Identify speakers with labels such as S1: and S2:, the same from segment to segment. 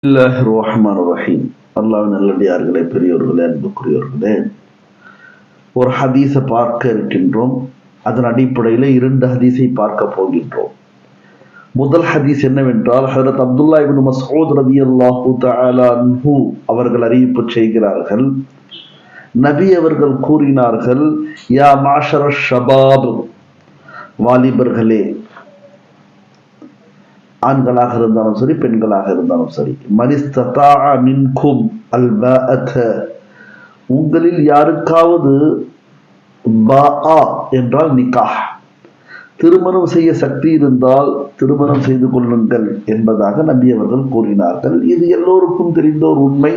S1: ரஹீம். அல்லாஹ்வின் நல்லடியார்களே, பெரியோர்களே, அன்புக்குரியவர்களே, ஒரு ஹதீஸை பார்க்க இருக்கின்றோம். அதன் அடிப்படையில் 2 ஹதீஸை பார்க்க போகின்றோம். முதல் ஹதீஸ் என்னவென்றால், ஹஜ்ரத் அப்துல்லா இப்னு மஸ்ஊத் ரலியல்லாஹு தஆலா அன்ஹு அவர்கள் அறிவிப்பு செய்கிறார்கள். நபி அவர்கள் கூறினார்கள், யா மாஷர ஷபாப், வாலிபர்களே, ஆண்களாக இருந்தாலும் சரி, பெண்களாக இருந்தாலும் சரி, மனிஸ்ததா மின்கும் அல்பாஅத, உங்களில் யாருக்காவது பாஆ என்றால் நிக்காஹ், திருமணம் செய்ய சக்தி இருந்தால் திருமணம் செய்து கொள்ளுங்கள் என்பதாக நபி அவர்கள் கூறினார்கள். இது எல்லோருக்கும் தெரிந்த ஒரு உண்மை.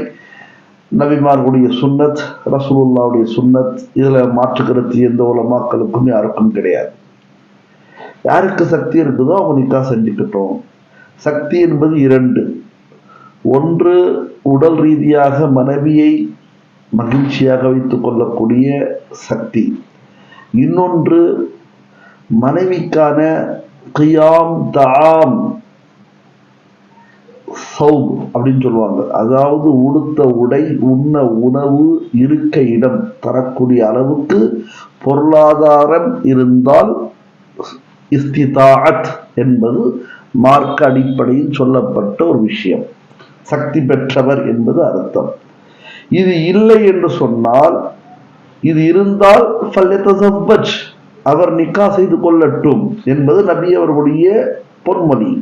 S1: நபிமார்களுடைய சுன்னத், ரசூலுல்லாஹ்வுடைய சுன்னத். இதுல மாற்று கருத்து எந்த உலமாக்களுக்கும் யாருக்கும் கிடையாது. யாருக்கு சக்தி இருக்குதோ அவங்க நிக்கா செஞ்சுக்கிட்டோம். சக்தி என்பது 2. ஒன்று, உடல் ரீதியாக மனைவியை மகிழ்ச்சியாக வைத்துக் கொள்ளக்கூடிய சக்தி. இன்னொன்று, மனைவிக்கான கியாம் தாம் சௌப் அப்படின்னு சொல்லுவாங்க. அதாவது உடுத்த உடை, உண்ண உணவு, இருக்க இடம் தரக்கூடிய அளவுக்கு பொருளாதாரம் இருந்தால் இஸ்திதாஅத் என்பது மார்க்க அடிப்படையில் சொல்லப்பட்ட ஒரு விஷயம். சக்தி பெற்றவர் என்பது அர்த்தம். இது இல்லை என்று சொன்னால், இது இருந்தால் ஃபல்யதஸவ்வஜ், அவர் நிக்கா செய்து கொள்ளட்டும் என்பது நபி அவர்களுடைய பொன்மொழி.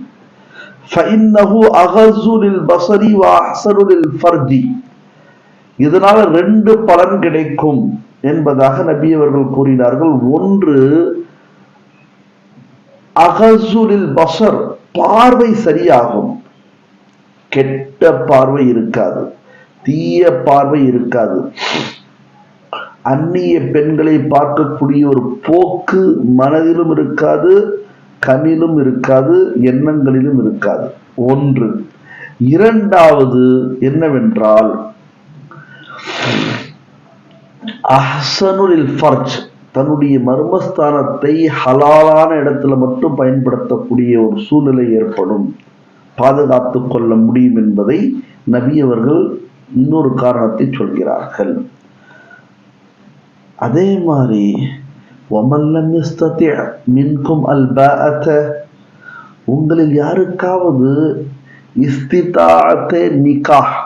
S1: ஃபஇன்னஹு அகஸு லில் பஸரி வ அஹ்ஸனு லில் ஃபர்ஜி, இதனால 2 பலன் கிடைக்கும் என்பதாக நபி அவர்கள் கூறினார்கள். ஒன்று, அகஸு லில் பஸர், பார்வை சரியாகும், கெட்ட பார்வை இருக்காது, தீய பார்வை இருக்காது, அந்நிய பெண்களை பார்க்கக்கூடிய ஒரு போக்கு மனதிலும் இருக்காது, கண்ணிலும் இருக்காது, எண்ணங்களிலும் இருக்காது. ஒன்று. இரண்டாவது என்னவென்றால், அஹ்ஸனுல் ஃபர்ஜ், தன்னுடைய மர்மஸ்தானத்தை ஹலாலான இடத்துல மட்டும் பயன்படுத்தக்கூடிய ஒரு சூழ்நிலை ஏற்படும், பாதுகாத்து கொள்ள முடியும் என்பதை நபி அவர்கள் இன்னொரு காரணத்தை சொல்கிறார்கள். அதே மாதிரி வமன் லம் யஸ்ததி மின்கும் அல்பாஅத, உங்களில் யாருக்காவது இஸ்திதாஅத் நிக்காஹ்,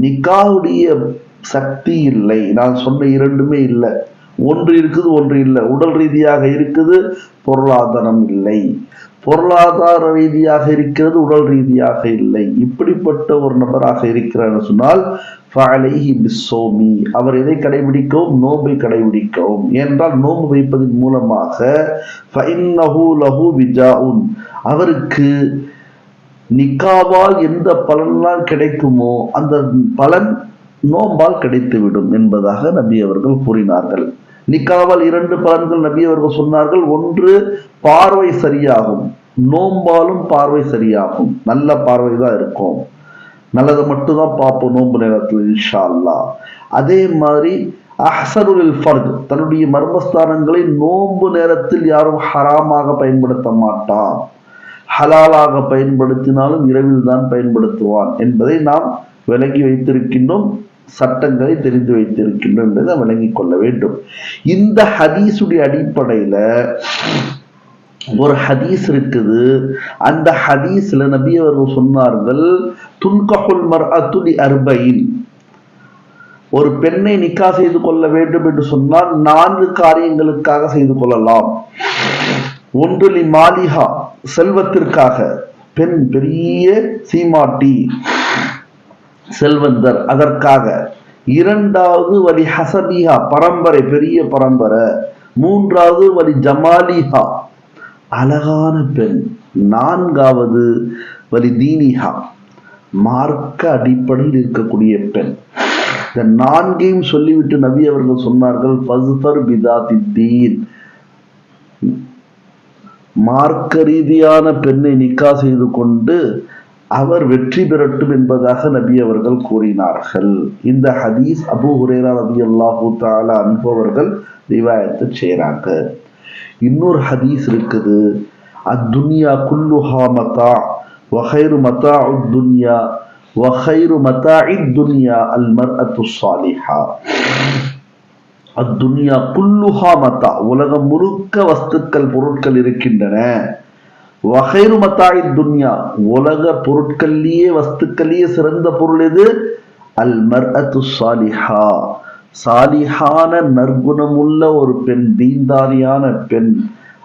S1: நிக்காஹுடைய சக்தி இல்லை. நான் சொன்ன 2மே இல்லை. ஒன்று இருக்குது, ஒன்று இல்லை. உடல் ரீதியாக இருக்குது, பொருளாதாரம் இல்லை. பொருளாதார ரீதியாக இருக்கிறது, உடல் ரீதியாக இல்லை. இப்படிப்பட்ட ஒரு நபராக இருக்கிறார் சொன்னால் ஃபஅலைஹி பிஸ்ஸௌமி, அவர் எதை கடைபிடிக்கவும்? நோன்பை கடைபிடிக்கவும். ஏனென்றால் நோன்பு வைப்பதன் மூலமாக ஃபஇன்னஹு லஹு விஜாஉன், அவருக்கு நிக்காவால் எந்த பலன்லாம் கிடைக்குமோ அந்த பலன் நோம்பால் கிடைத்துவிடும் என்பதாக நபி அவர்கள் கூறினார்கள். நிக்காவால் 2 பலன்கள் நபி அவர்கள் சொன்னார்கள். ஒன்று, பார்வை சரியாகும், நோம்பாலும் பார்வை சரியாகும், நல்ல பார்வை தான் இருக்கும், நல்லதை மட்டும்தான் பார்ப்போம் நோன்பு நேரத்தில் இன்ஷா அல்லாஹ். அதே மாதிரி அஹ்ஸனுல் ஃபர்ஜ், தன்னுடைய மர்மஸ்தானங்களை நோன்பு நேரத்தில் யாரும் ஹராமாக பயன்படுத்த மாட்டான், ஹலாலாக பயன்படுத்தினாலும் இரவில் தான் பயன்படுத்துவான் என்பதை நாம் விளங்கி வைத்திருக்கின்றோம், சட்டங்களை தெரிந்து வைத்திருக்கின்றோம் என்பதை விளங்கிக் கொள்ள வேண்டும். இந்த ஹதீஸுடைய அடிப்படையில ஒரு ஹதீஸ் இருக்குது. அந்த ஹதீஸ்ல நபி அவர்கள் சொன்னார்கள், துன்கஹுல் மர்அத்து லி அர்பயின், ஒரு பெண்ணை நிக்கா செய்து கொள்ள வேண்டும் என்று சொன்னால் 4 காரியங்களுக்காக செய்து கொள்ளலாம். ஒன்று, லி மாலிஹா, செல்வத்திற்காக, பெண் பெரிய சீமாட்டி செல்வந்தர் அதற்காக. இரண்டாவது, வலி ஹசபிஹா, பரம்பரை, பெரிய பரம்பரை. மூன்றாவது, வலி ஜமாலிஹா, அழகான பெண். நான்காவது, வலி தீனிஹா, மார்க்க அடிப்படையில் இருக்கக்கூடிய பெண். இந்த 4ஐயும் சொல்லிவிட்டு நபி அவர்கள் சொன்னார்கள், ஃபஸ்ஃபர் பிதாத்தி தீன், மார்க்க ரீதியான பெண்ணை நிக்கா செய்து கொண்டு அவர் வெற்றி பெறட்டும் என்பதாக நபி அவர்கள் கூறினார்கள். இந்த ஹதீஸ் அபூ ஹுரைரா ரலியல்லாஹு தஆலா அன்ஹு அவர்கள் ரிவாயத் செய்றாங்க. இன்னொரு ஹதீஸ் இருக்குது, அத்துன்யா குல்லுஹா மதா வஹைரு மதாஉ துன்யா வஹைரு மதாஇத் துன்யா அல் மர்அத்து ஸாலிஹா. அத்துன்யா குல்லுஹா மதா, உலகம் முழுக்க வஸ்துக்கள் பொருட்கள் இருக்கின்றன. வஹைரு மதாஇத் துன்யா, உலக பொருட்கள்லயே வஸ்துக்கள்லயே சிறந்த பொருள் எது? அல் மர்அத்து ஸாலிஹா, சாலிஹான நற்குணமுள்ள ஒரு பெண், தீன்தாரியான பெண்.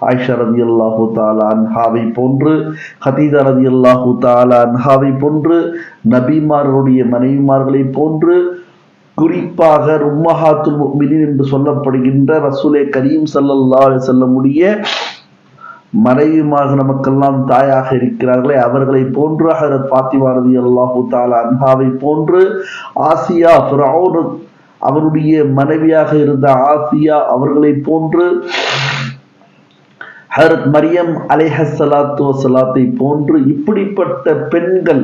S1: ஆயிஷா ரலியல்லாஹு தஆலா அன்ஹாவை போன்று, ஹதீஜா ரலியல்லாஹு தஆலா அன்ஹாவை போன்று, நபிமார்களுடைய மனைவிமார்களை போன்று, குறிப்பாக உம்மஹாத்துல் முஃமினீன் என்று சொல்லப்படுகின்ற ரசூலே கரீம் ஸல்லல்லாஹு அலைஹி வஸல்லமுடைய மனைவிமாக நமக்கெல்லாம் தாயாக இருக்கிறார்களே, அவர்களை போன்று, ஹஜ்ரத் ஃபாத்திமா ரலியல்லாஹு தஆலா அன்ஹாவை போன்று, ஆசியா, ஃபிரௌன் அவருடைய மனைவியாக இருந்த ஆசியா அவர்களை போன்று, ஹஜ்ரத் மரியம் அலைஹஸ்ஸலாத்து வஸ்ஸலாத்தை போன்று இப்படிப்பட்ட பெண்கள்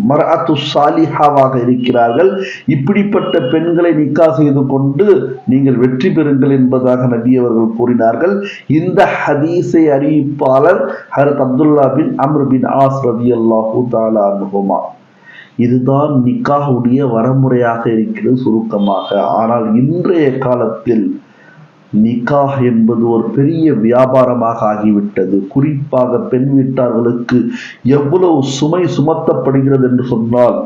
S1: மர்அத்து ஸாலிஹாவாக இருக்கிறார்கள். இப்படிப்பட்ட பெண்களை நிக்கா செய்து கொண்டு நீங்கள் வெற்றி பெறுங்கள் என்பதாக நபி அவர்கள் கூறினார்கள். இந்த ஹதீஸை அறிவிப்பாளர் ஹஜ்ரத் அப்துல்லா பின் அம்ர் பின் ஆஸ் ரலியல்லாஹு தஆலா அன்ஹுமா. இதுதான் நிக்காஹுடைய வரமுறையாக இருக்கிறது சுருக்கமாக. ஆனால் இன்றைய காலத்தில் நிக்காஹ் என்பது ஒரு பெரிய வியாபாரமாக ஆகிவிட்டது. குறிப்பாக பெண் வீட்டார்களுக்கு எவ்வளவு சுமை சுமத்தப்படுகிறது என்று சொன்னால்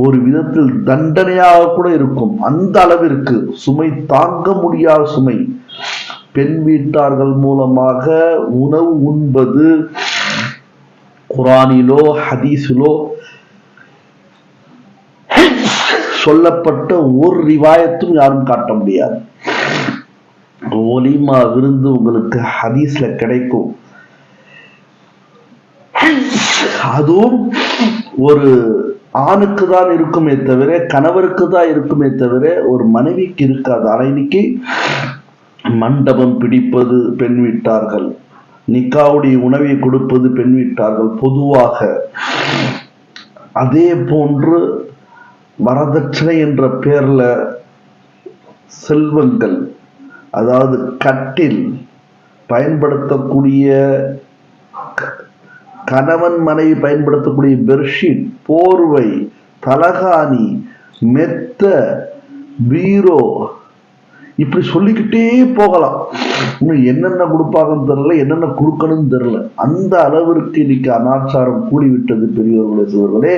S1: ஒரு விதத்தில் தண்டனையாக கூட இருக்கும். அந்த அளவிற்கு சுமை, தாங்க முடியாத சுமை. பெண் வீட்டார்கள் மூலமாக உணவு உண்பது குரானிலோ ஹதீஸிலோ சொல்லப்பட்ட ஒரு ரிவாயத்தும் யாரும் காட்ட முடியாது. ஒலிமா விருந்து உங்களுக்கு ஹதீஸ்ல கிடைக்கும். அதுவும் ஒரு ஆணுக்கு தான் இருக்குமே தவிர, கணவருக்கு தான் இருக்குமே தவிர ஒரு மனைவிக்கு இருக்காது. ஆனால் இன்னைக்கு மண்டபம் பிடிப்பது பெண் வீட்டார்கள், நிக்காவுடைய உணவை கொடுப்பது பெண் வீட்டார்கள் பொதுவாக. அதே போன்று வரதட்சணை என்ற பேர்ல செல்வங்கள், அதாவது கட்டில், பயன்படுத்தக்கூடிய கணவன் மனைவி பயன்படுத்தக்கூடிய பெட்ஷீட், போர்வை, தலகாணி, மெத்த, பீரோ, இப்படி சொல்லிக்கிட்டே போகலாம். இன்னும் என்னென்ன கொடுப்பாங்கன்னு தெரியல, என்னென்ன கொடுக்கணும்னு தெரியல. அந்த அளவிற்கு இன்னைக்கு அனாச்சாரம் கூடிவிட்டது. பெரியவர்களே, சிவர்களே,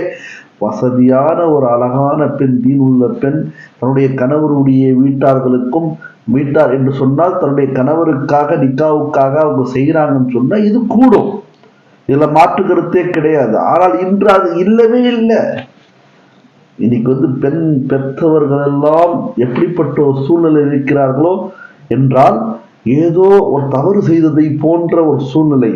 S1: வசதியான ஒரு அழகான பெண், தீனுள்ள பெண் தன்னுடைய கணவருடைய வீட்டார்களுக்கும், வீட்டார் என்று சொன்னால் தன்னுடைய கணவருக்காக நிக்காவுக்காக அவங்க செய்கிறாங்கன்னு சொன்னா இது கூடும். இதுல மாற்று கருத்தே கிடையாது. ஆனால் இன்று அது இல்லவே இல்லை. இன்னைக்கு பெண் பெற்றவர்கள் எல்லாம் எப்படிப்பட்ட ஒரு சூழ்நிலை இருக்கிறார்களோ என்றால், ஏதோ ஒரு தவறு செய்ததை போன்ற ஒரு சூழ்நிலை.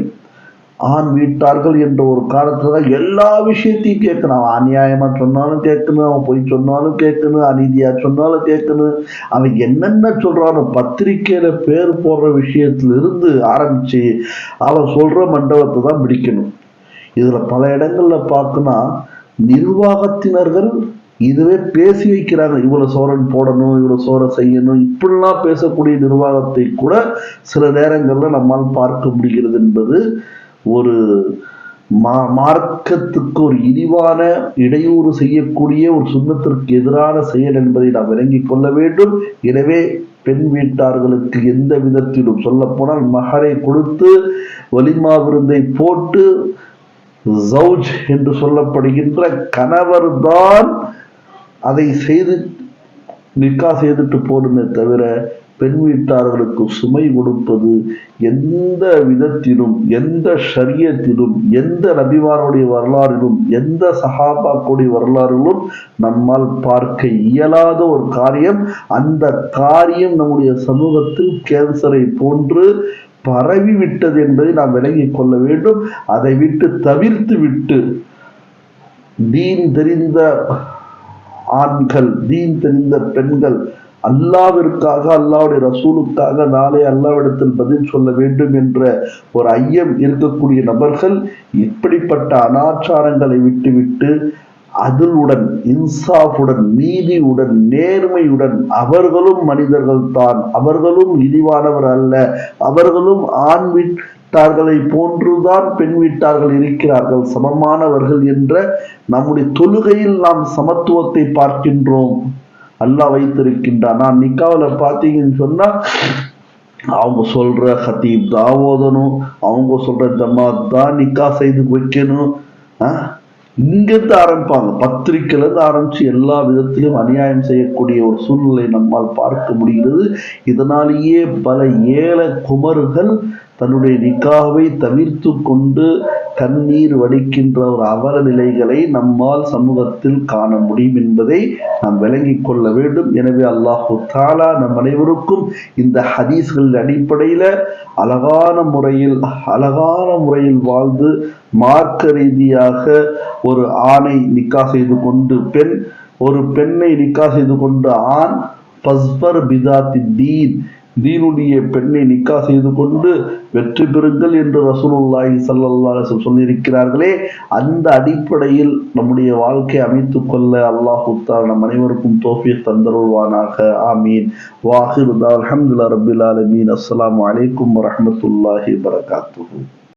S1: ஆண் வீட்டார்கள் என்ற ஒரு காலத்துல எல்லா விஷயத்தையும் கேட்கணும். அவன் அநியாயமா சொன்னாலும் கேட்கணும், அவன் பொய் சொன்னாலும் கேட்கணும், அநீதியா சொன்னாலும் கேட்கணும். அவன் என்னென்ன சொல்றானோ பத்திரிக்கையில பேர் போடுற விஷயத்துல இருந்து ஆரம்பிச்சு அவன் சொல்ற மண்டபத்தை தான் பிடிக்கணும். இதுல பல இடங்கள்ல பார்க்கணும், நிர்வாகத்தினர்கள் இதுவே பேசி வைக்கிறாங்க. இவ்வளவு சோரன் போடணும், இவ்வளவு சோர செய்யணும், இப்படிலாம் பேசக்கூடிய நிர்வாகத்தை கூட சில நேரங்கள்ல நம்மால் பார்க்க முடிகிறது என்பது ஒரு மார்க்கத்துக்கு ஒரு இழிவான, இடையூறு செய்யக்கூடிய ஒரு சுன்னத்திற்கு எதிரான செயல் என்பதை நாம் விளங்கிக் கொள்ள வேண்டும். எனவே பெண் வீட்டார்களுக்கு எந்த விதத்திலும், சொல்ல போனால் மகரை கொடுத்து வலிமா விருந்தை போட்டு ஜௌஜ் என்று சொல்லப்படுகின்ற கணவர் தான் அதை செய்து நிக்கா செய்துட்டு போடுமே தவிர பெண் வீட்டார்களுக்கு சுமை கொடுப்பது எந்த விதத்திலும், எந்த ஷரியத்திலும், எந்த நபிமாருடைய வரலாறிலும், எந்த சஹாபாக்குடைய வரலாறிலும் நம்மால் பார்க்க இயலாத ஒரு காரியம். அந்த காரியம் நம்முடைய சமூகத்தில் கேன்சரை போன்று பரவி விட்டது என்பதை நாம் விளங்கிக் கொள்ள வேண்டும். அதை விட்டு தவிர்த்து விட்டு தீன் தெரிந்த ஆண்கள், தீன் தெரிந்த பெண்கள், அல்லாவிற்காக, அல்லாவுடைய ரசூலுக்காக நாளை அல்லாவிடத்தில் பதில் சொல்ல வேண்டும் என்ற ஒரு ஐயம் இருக்கக்கூடிய நபர்கள் இப்படிப்பட்ட அனாச்சாரங்களை விட்டுவிட்டு அதுளுடன், இன்சாஃபுடன், நீதியுடன், நேர்மையுடன், அவர்களும் மனிதர்கள் தான், அவர்களும் இழிவானவர் அல்ல, அவர்களும் வீட்டார்களை போன்றுதான் பெண் வீட்டார்கள் இருக்கிறார்கள், சமமானவர்கள் என்ற நம்முடைய தொழுகையில் நாம் சமத்துவத்தை பார்க்கின்றோம். அல்லாஹ் வைத்திருக்கின்றான். நான் நிக்காவுல பார்த்தீங்கன்னு சொன்னா அவங்க சொல்ற ஹத்தீப் தான் ஓதணும், அவங்க சொல்ற ஜமாத் தான் நிக்கா செய்து வைக்கணும். இங்கிருந்து ஆரம்பிப்பாங்க, பத்திரிக்கையில இருந்து ஆரம்பிச்சு எல்லா விதத்திலும் அநியாயம் செய்யக்கூடிய ஒரு சூழ்நிலை நம்மால் பார்க்க முடிகிறது. இதனாலேயே பல ஏழை குமர்கள் தன்னுடைய நிக்காவை தவிர்த்து கொண்டு கண்ணீர் வடிக்கின்ற ஒரு அவல நிலைகளை நம்மால் சமூகத்தில் காண முடியும் என்பதை நாம் விளங்கிக் கொள்ள வேண்டும். எனவே அல்லாஹு தஆலா நம் அனைவருக்கும் இந்த ஹதீஸ்களின் அடிப்படையில அழகான முறையில் வாழ்ந்து மார்க்க ரீதியாக ஒரு ஆணை நிக்கா செய்து கொண்டு ஒரு பெண்ணை நிக்கா செய்து கொண்டு ஆண் பஸ்பர் பிதாத்தி தீனுடைய பெண்ணை நிக்கா செய்து கொண்டு வெற்றி பெறுங்கள் என்று ரசூலுல்லாஹி ஸல்லல்லாஹு அலைஹி வஸல்லம் சொல்லியிருக்கிறார்களே, அந்த அடிப்படையில் நம்முடைய வாழ்க்கை அமைத்துக் கொள்ள அல்லாஹ் தஆலா நம் அனைவருக்கும் தௌஃபீக் தந்தருள்வானாக. ஆமீன். வாஹிரு தஅவானா அல்ஹம்துலில்லாஹி ரப்பில் ஆலமீன். அஸ்ஸலாமு அலைக்கும் வரஹ்மத்துல்லாஹி வபரகாத்துஹு.